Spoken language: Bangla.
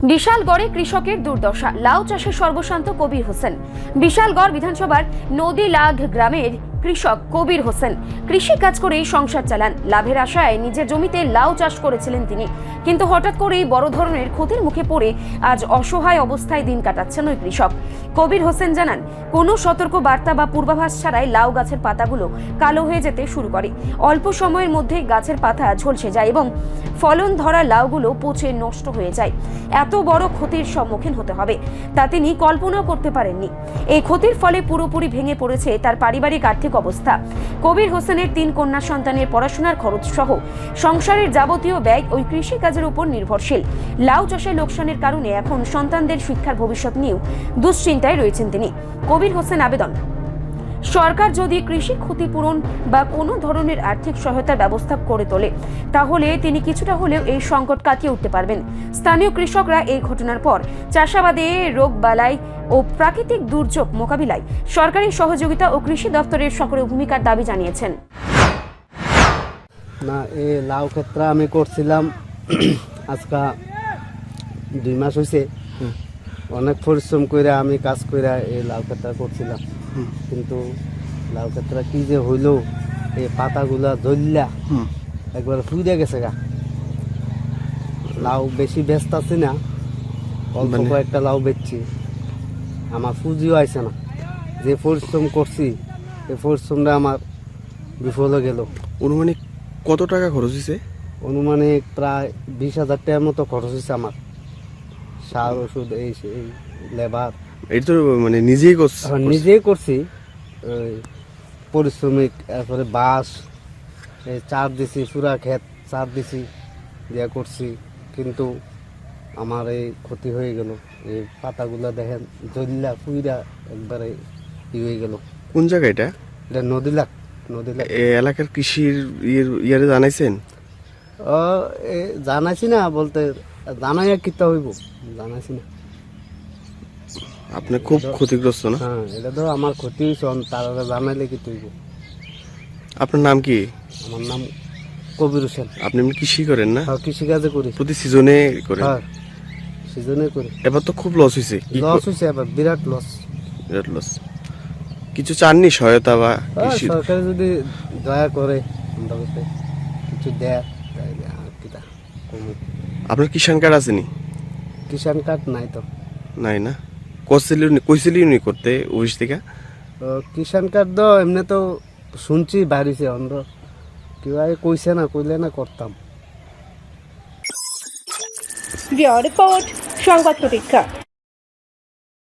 বিশালগড়ে কৃষকের দুর্দশা, লাউ চাষে সর্বশান্ত কবির হোসেন। বিশালগড় বিধানসভার নদীলাগ গ্রামের কৃষক কবির হোসেন কৃষি কাজ করেই সংসার চালান। লাভের আশায় নিজের জমিতে লাউ চাষ করেছিলেন তিনি, কিন্তু হঠাৎ করেই বড় ধরনের ক্ষতির মুখে পড়ে আজ অসহায় অবস্থায় দিন কাটাচ্ছেন ওই কৃষক। কবির হোসেন জানান, কোনো সতর্ক বার্তা বা পূর্বাভাস ছাড়াই লাউ গাছের পাতাগুলো কালো হয়ে যেতে শুরু করে। অল্প সময়ের মধ্যেই গাছের পাতা ঝলসে যায় এবং ফলন ধরা লাউগুলো পচে নষ্ট হয়ে যায়। এত বড় ক্ষতির সম্মুখীন হতে হবে তা তিনি কল্পনাও করতে পারেননি। এই ক্ষতির ফলে পুরোপুরি ভেঙে পড়েছে তার পারিবারিক আর্থিক অবস্থা। কবির হোসেনের 3 কন্যা সন্তানের পড়াশোনার খরচ সহ সংসারের যাবতীয় ব্যয় ওই কৃষি কাজের উপর নির্ভরশীল। লাউ চাষে লোকসানের কারণে এখন সন্তানদের শিক্ষার ভবিষ্যৎ নিয়েও দুশ্চিন্তায় রয়েছেন তিনি। কবির হোসেন আবেদন, সরকার যদি কৃষি ক্ষতিপূরণ বা কোনো ধরনের আর্থিক সহায়তার ব্যবস্থা করে তোলে তাহলে তিনি কিছুটা হলেও এই সংকট কাটিয়ে উঠতে পারবেন। স্থানীয় কৃষকরা এই ঘটনার পর চাষাবাদে রোগবালাই ও প্রাকৃতিক দুর্যোগ মোকাবিলায় সরকারি সহযোগিতা ও কৃষি দপ্তরের সক্রিয় ভূমিকার দাবি জানিয়েছেন। না, এই লাউ ক্ষেত্রে আমি করছিলাম আজকা 2 মাস হয়েছে। অনেক পরিশ্রম করে আমি কাজ করে এই লাউ ক্ষেত্রে করছিলাম, কিন্তু লাউ ক্ষেত্রে কি যে হইলো, এই পাতাগুলা জ্বললা একবার ফুইরে গেছে গা। লাউ বেশি ব্যস্ত আছি না, অল্প কয়েকটা লাউ বেচছি, আমার পুঁজিও আইছে না। যে পরিশ্রম করছি এই পরিশ্রমটা আমার বিফল হয়ে গেল। অনুমানিক কত টাকা খরচ হয়েছে? অনুমানিক প্রায় 20,000 টাকার মতো খরচ হয়েছে আমার। সার ওষুধ এই লেবার, এটা তো মানে নিজেই করছি? নিজেই করছি। ওই পরিশ্রমিক, তারপরে বাঁশ চার দিছি, পুরা ক্ষেত চার দিছি দিয়া করছি, কিন্তু আমার এই ক্ষতি হয়ে গেল। এই পাতাগুলা দেখেন জ্বললা ফুইরা একবারে হয়ে গেল। কোন জায়গা এটা? এটা নদীলাগ। এই এলাকার কৃষির ইয়ারে জানাইছেন? জানাইছি না, বলতে জানাই কিতা হইব, জানাইছি না। আপনি খুব ক্ষতিগ্রস্ত না? হ্যাঁ, এটা তো আমার ক্ষতি হয়েছে, তারা জানাইলে কি হইব। আপনার নাম কি? আমার নাম কবির হোসেন। আপনি এমনি কৃষি করেন না? হ্যাঁ, কৃষিকাজে করি। প্রতি সিজনে করেন? হ্যাঁ, সিজনে করি। এবার তো খুব লস হয়েছে। লস হয়েছে, এবার বিরাট লস। বিরাট লস। কিছু চাননি সহায়তা বা কৃষি? সরকার যদি দয়া করে আমাদের কিছু দেয় তাহলে আর কিটা কমে। আপনার কিষাণ কার্ড আসেনি? কিষাণ কার্ড নাই তো। নাই না? কইছিলি করতে অফিস থেকে? কিষাণ কার্ড তো এমনি তো শুনছি বাড়িছে, অন্য কেউ আগে কইছে না, কইলে না করতাম। রিপোর্ট সংবাদ প্রতীক্ষা।